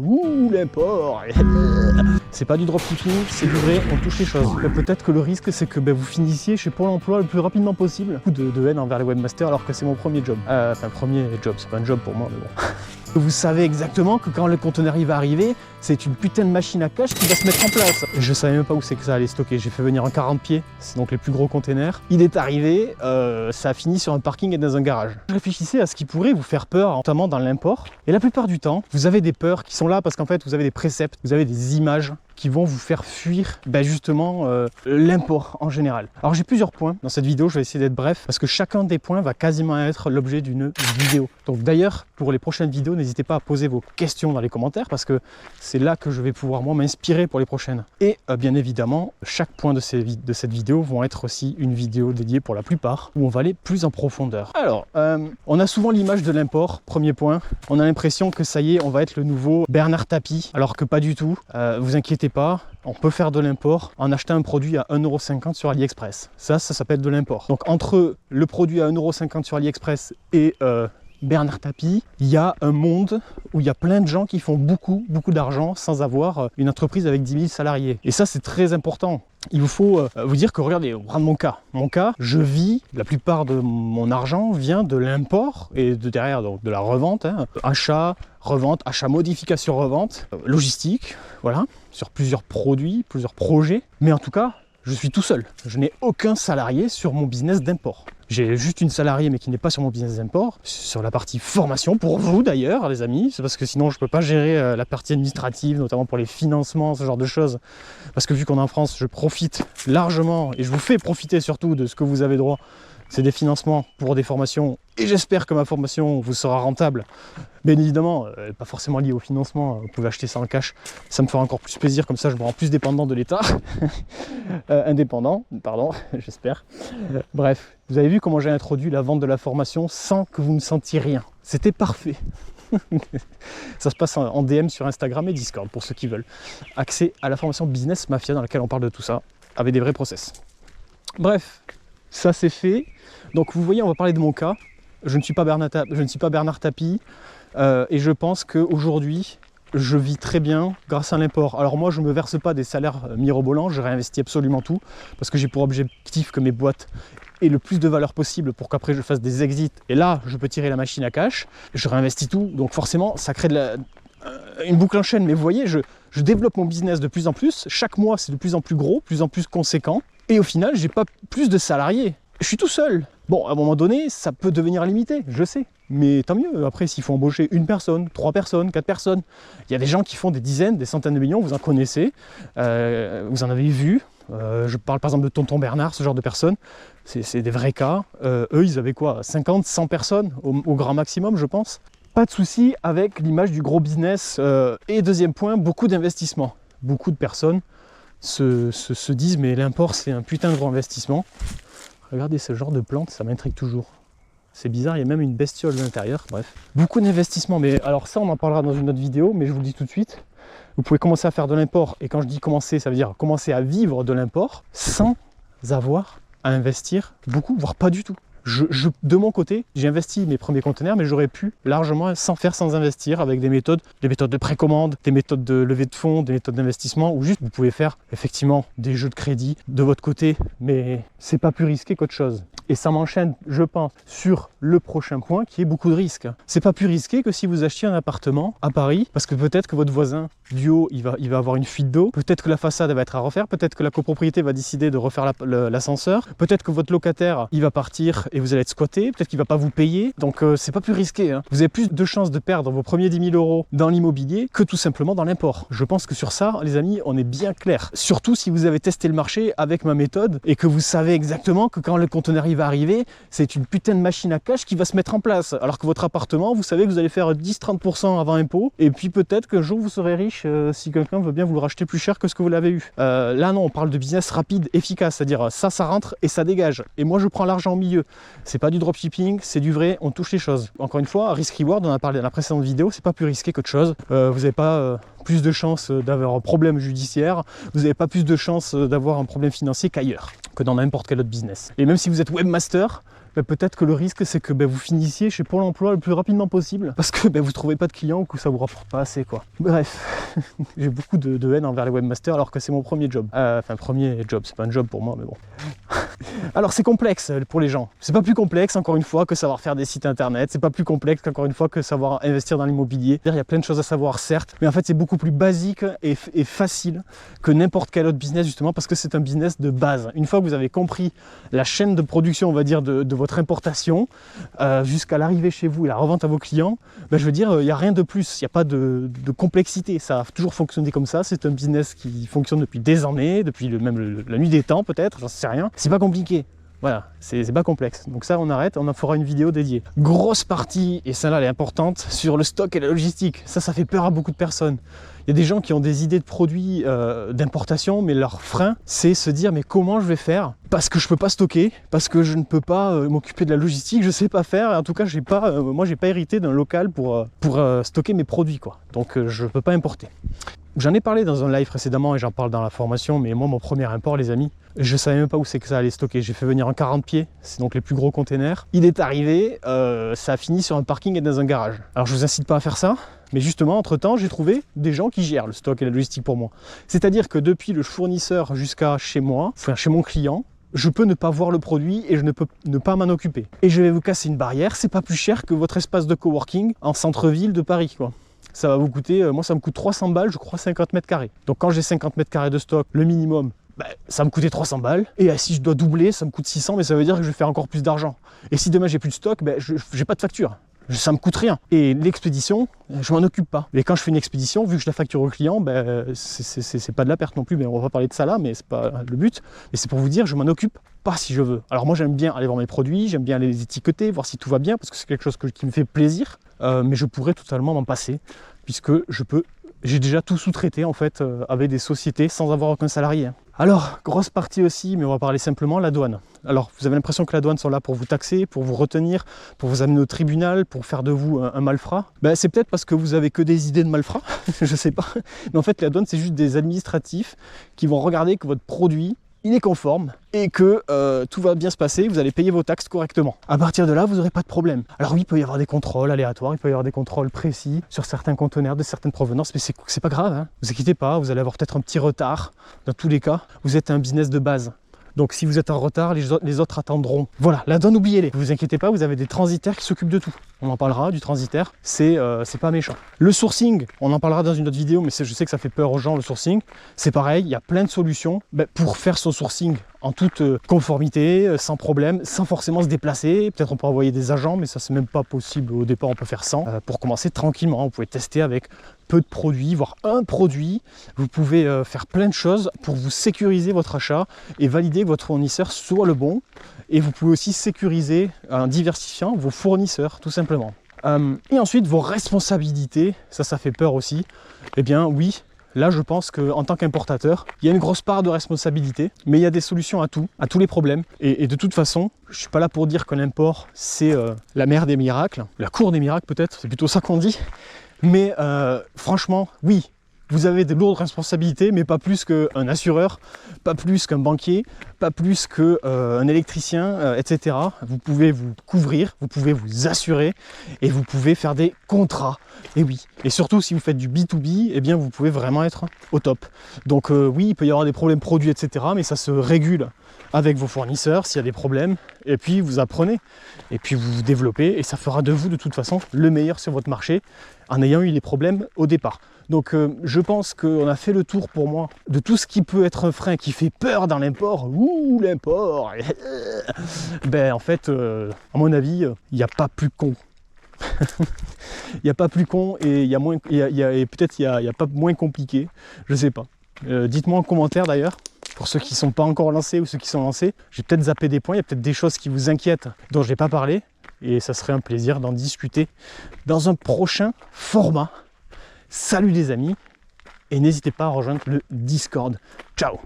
ouh l'import. C'est pas du dropshipping, c'est du vrai, on touche les choses. Peut-être que le risque c'est que vous finissiez chez Pôle emploi le plus rapidement possible. Beaucoup de haine envers les webmasters alors que c'est mon premier job. Enfin premier job, c'est pas un job pour moi mais bon. Vous savez exactement que quand le conteneur il va arriver, c'est une putain de machine à cash qui va se mettre en place. Je savais même pas où c'est que ça allait stocker. J'ai fait venir un 40 pieds, c'est donc les plus gros containers. Il est arrivé, ça a fini sur un parking et dans un garage. Je réfléchissais à ce qui pourrait vous faire peur, notamment dans l'import. Et la plupart du temps, vous avez des peurs qui sont là parce qu'en fait, vous avez des préceptes, vous avez des images qui vont vous faire fuir justement l'import en général. Alors j'ai plusieurs points dans cette vidéo, je vais essayer d'être bref parce que chacun des points va quasiment être l'objet d'une vidéo. Donc d'ailleurs, pour les prochaines vidéos, n'hésitez pas à poser vos questions dans les commentaires parce que c'est là que je vais pouvoir moi m'inspirer pour les prochaines. Et bien évidemment, chaque point de cette vidéo vont être aussi une vidéo dédiée pour la plupart où on va aller plus en profondeur. Alors, on a souvent l'image de l'import, premier point. On a l'impression que ça y est, on va être le nouveau Bernard Tapie, alors que pas du tout. Vous inquiétez pas, on peut faire de l'import en achetant un produit à 1,50 € sur AliExpress. Ça s'appelle de l'import. Donc entre le produit à 1,50 € sur AliExpress et Bernard Tapie, il y a un monde où il y a plein de gens qui font beaucoup d'argent sans avoir une entreprise avec 10 000 salariés. Et ça, c'est très important. Il vous faut vous dire que, regardez, prendre mon cas. Mon cas, je vis, la plupart de mon argent vient de l'import et derrière donc, de la revente. Achat, revente, achat, modification, revente, logistique, voilà, sur plusieurs produits, plusieurs projets. Mais en tout cas, je suis tout seul. Je n'ai aucun salarié sur mon business d'import. J'ai juste une salariée mais qui n'est pas sur mon business d'import, sur la partie formation, pour vous d'ailleurs les amis, c'est parce que sinon je ne peux pas gérer la partie administrative, notamment pour les financements, ce genre de choses. Parce que vu qu'on est en France, je profite largement et je vous fais profiter surtout de ce que vous avez droit. C'est des financements pour des formations et j'espère que ma formation vous sera rentable. Bien évidemment, pas forcément liée au financement, vous pouvez acheter ça en cash, ça me fera encore plus plaisir, comme ça je me rends plus dépendant de l'État. Indépendant, pardon, j'espère. Bref, vous avez vu comment j'ai introduit la vente de la formation sans que vous ne sentiez rien. C'était parfait. Ça se passe en DM sur Instagram et Discord pour ceux qui veulent. Accès à la formation Business Mafia dans laquelle on parle de tout ça, avec des vrais process. Bref, ça c'est fait. Donc vous voyez, on va parler de mon cas. Je ne suis pas Bernard Tapie et je pense qu'aujourd'hui, je vis très bien grâce à l'import. Alors moi, je ne me verse pas des salaires mirobolants, je réinvestis absolument tout parce que j'ai pour objectif que mes boîtes aient le plus de valeur possible pour qu'après je fasse des exits. Et là, je peux tirer la machine à cash, je réinvestis tout. Donc forcément, ça crée une boucle en chaîne. Mais vous voyez, je développe mon business de plus en plus. Chaque mois, c'est de plus en plus gros, de plus en plus conséquent. Et au final, j'ai pas plus de salariés. Je suis tout seul. Bon, à un moment donné, ça peut devenir limité, je sais. Mais tant mieux. Après, s'il faut embaucher une personne, 3 personnes, 4 personnes, il y a des gens qui font des dizaines, des centaines de millions, vous en connaissez, vous en avez vu. Je parle par exemple de Tonton Bernard, ce genre de personnes. C'est des vrais cas. Eux, ils avaient quoi, 50, 100 personnes au grand maximum, je pense. Pas de souci avec l'image du gros business. Et deuxième point, beaucoup d'investissements. Beaucoup de personnes se disent mais l'import c'est un putain de gros investissement. Regardez ce genre de plante, ça m'intrigue toujours. C'est bizarre, il y a même une bestiole à l'intérieur, bref. Beaucoup d'investissements, mais alors ça on en parlera dans une autre vidéo, mais je vous le dis tout de suite. Vous pouvez commencer à faire de l'import, et quand je dis commencer, ça veut dire commencer à vivre de l'import sans avoir à investir beaucoup, voire pas du tout. De mon côté, j'ai investi mes premiers conteneurs, mais j'aurais pu largement sans investir avec des méthodes de précommande, des méthodes de levée de fonds, des méthodes d'investissement, ou juste vous pouvez faire effectivement des jeux de crédit de votre côté, mais c'est pas plus risqué qu'autre chose. Et ça m'enchaîne, je pense, sur le prochain point qui est beaucoup de risques. C'est pas plus risqué que si vous achetiez un appartement à Paris, parce que peut-être que votre voisin du haut, il va avoir une fuite d'eau, peut-être que la façade va être à refaire, peut-être que la copropriété va décider de refaire l'ascenseur, peut-être que votre locataire, il va partir et vous allez être squatté, peut-être qu'il va pas vous payer, donc c'est pas plus risqué. Hein. Vous avez plus de chances de perdre vos premiers 10 000 € dans l'immobilier que tout simplement dans l'import. Je pense que sur ça, les amis, on est bien clair. Surtout si vous avez testé le marché avec ma méthode et que vous savez exactement que quand le conteneur va arriver, c'est une putain de machine à cash qui va se mettre en place. Alors que votre appartement, vous savez que vous allez faire 10-30% avant impôt, et puis peut-être qu'un jour vous serez riche si quelqu'un veut bien vous le racheter plus cher que ce que vous l'avez eu. Là non, on parle de business rapide, efficace, c'est-à-dire ça rentre et ça dégage. Et moi je prends l'argent au milieu. C'est pas du dropshipping, c'est du vrai, on touche les choses. Encore une fois, risk-reward, on en a parlé dans la précédente vidéo, c'est pas plus risqué qu'autre chose. Vous n'avez pas plus de chances d'avoir un problème judiciaire, vous n'avez pas plus de chances d'avoir un problème financier qu'ailleurs, que dans n'importe quel autre business. Et même si vous êtes webmaster, peut-être que le risque c'est que vous finissiez chez Pôle emploi le plus rapidement possible parce que vous trouvez pas de clients ou que ça vous rapporte pas assez quoi. Bref, j'ai beaucoup de haine envers les webmasters alors que c'est mon premier job. Enfin premier job, c'est pas un job pour moi mais bon. Alors c'est complexe pour les gens. C'est pas plus complexe encore une fois que savoir faire des sites internet, c'est pas plus complexe qu'encore une fois que savoir investir dans l'immobilier. Il y a plein de choses à savoir certes, mais en fait c'est beaucoup plus basique et facile que n'importe quel autre business justement parce que c'est un business de base. Une fois que vous avez compris la chaîne de production on va dire de votre importation jusqu'à l'arrivée chez vous et la revente à vos clients, je veux dire il n'y a rien de plus, il n'y a pas de complexité, ça a toujours fonctionné comme ça, c'est un business qui fonctionne depuis des années, depuis même la nuit des temps peut-être, j'en sais rien, c'est pas compliqué. Voilà, c'est pas complexe. Donc ça, on arrête, on en fera une vidéo dédiée. Grosse partie, et celle-là, elle est importante, sur le stock et la logistique. Ça fait peur à beaucoup de personnes. Il y a des gens qui ont des idées de produits d'importation, mais leur frein, c'est se dire, mais comment je vais faire? Parce que je peux pas stocker, parce que je ne peux pas m'occuper de la logistique, je sais pas faire. En tout cas, moi, j'ai pas hérité d'un local pour stocker mes produits, quoi. Donc, je peux pas importer. J'en ai parlé dans un live précédemment et j'en parle dans la formation, mais moi, mon premier import, les amis, je savais même pas où c'est que ça allait stocker. J'ai fait venir un 40 pieds, c'est donc les plus gros containers. Il est arrivé, ça a fini sur un parking et dans un garage. Alors, je vous incite pas à faire ça, mais justement, entre-temps, j'ai trouvé des gens qui gèrent le stock et la logistique pour moi. C'est-à-dire que depuis le fournisseur jusqu'à chez moi, enfin chez mon client, je peux ne pas voir le produit et je ne peux ne pas m'en occuper. Et je vais vous casser une barrière, c'est pas plus cher que votre espace de coworking en centre-ville de Paris, quoi. Ça va vous coûter, moi ça me coûte 300 balles, je crois 50 mètres carrés. Donc quand j'ai 50 mètres carrés de stock, le minimum, ça me coûtait 300 balles. Et si je dois doubler, ça me coûte 600, mais ça veut dire que je vais faire encore plus d'argent. Et si demain j'ai plus de stock, j'ai pas de facture. Ça me coûte rien. Et l'expédition, je m'en occupe pas. Et quand je fais une expédition, vu que je la facture au client, c'est pas de la perte non plus. Mais on va pas parler de ça là, mais c'est pas le but. Mais c'est pour vous dire, je m'en occupe pas si je veux. Alors moi j'aime bien aller voir mes produits, j'aime bien les étiqueter, voir si tout va bien, parce que c'est quelque chose qui me fait plaisir. Mais je pourrais totalement m'en passer, puisque j'ai déjà tout sous-traité en fait avec des sociétés sans avoir aucun salarié. Alors, grosse partie aussi, mais on va parler simplement, la douane. Alors, vous avez l'impression que la douane sont là pour vous taxer, pour vous retenir, pour vous amener au tribunal, pour faire de vous un malfrat. C'est peut-être parce que vous avez que des idées de malfrat, je sais pas. Mais en fait, la douane, c'est juste des administratifs qui vont regarder que votre produit, il est conforme et que tout va bien se passer, vous allez payer vos taxes correctement. À partir de là, vous n'aurez pas de problème. Alors oui, il peut y avoir des contrôles aléatoires, il peut y avoir des contrôles précis sur certains conteneurs de certaines provenances, mais c'est pas grave, hein. Vous inquiétez pas, vous allez avoir peut-être un petit retard. Dans tous les cas, vous êtes un business de base. Donc si vous êtes en retard, les autres attendront. Voilà, la douane, oubliez-les. Ne vous inquiétez pas, vous avez des transitaires qui s'occupent de tout. On en parlera du transitaire, c'est pas méchant. Le sourcing, on en parlera dans une autre vidéo, mais je sais que ça fait peur aux gens, le sourcing. C'est pareil, il y a plein de solutions pour faire son sourcing en toute conformité, sans problème, sans forcément se déplacer. Peut-être on peut envoyer des agents, mais ça c'est même pas possible. Au départ, on peut faire sans. Pour commencer tranquillement, vous pouvez tester avec peu de produits, voire un produit. Vous pouvez faire plein de choses pour vous sécuriser votre achat et valider que votre fournisseur soit le bon. Et vous pouvez aussi sécuriser en diversifiant vos fournisseurs, tout simplement. Et ensuite, vos responsabilités, ça fait peur aussi. Eh bien oui, là je pense qu'en tant qu'importateur, il y a une grosse part de responsabilité, mais il y a des solutions à tous les problèmes. Et de toute façon, je ne suis pas là pour dire que l'import, c'est la mère des miracles, la cour des miracles peut-être, c'est plutôt ça qu'on dit. Mais franchement, oui, vous avez de lourdes responsabilités, mais pas plus qu'un assureur, pas plus qu'un banquier, pas plus qu'un électricien, etc. Vous pouvez vous couvrir, vous pouvez vous assurer et vous pouvez faire des contrats. Et oui, et surtout si vous faites du B2B, eh bien vous pouvez vraiment être au top. Donc oui, il peut y avoir des problèmes produits, etc. Mais ça se régule avec vos fournisseurs s'il y a des problèmes. Et puis vous apprenez, et puis vous vous développez, et ça fera de vous de toute façon le meilleur sur votre marché en ayant eu les problèmes au départ. Donc je pense qu'on a fait le tour pour moi de tout ce qui peut être un frein qui fait peur dans l'import. Ouh, l'import. En fait, à mon avis, il n'y a pas plus con. Il n'y a pas plus con et il y a moins, et peut-être il n'y a pas moins compliqué. Je sais pas. Dites-moi en commentaire d'ailleurs, pour ceux qui ne sont pas encore lancés ou ceux qui sont lancés. J'ai peut-être zappé des points, il y a peut-être des choses qui vous inquiètent dont je n'ai pas parlé. Et ça serait un plaisir d'en discuter dans un prochain format. Salut les amis, et n'hésitez pas à rejoindre le Discord. Ciao!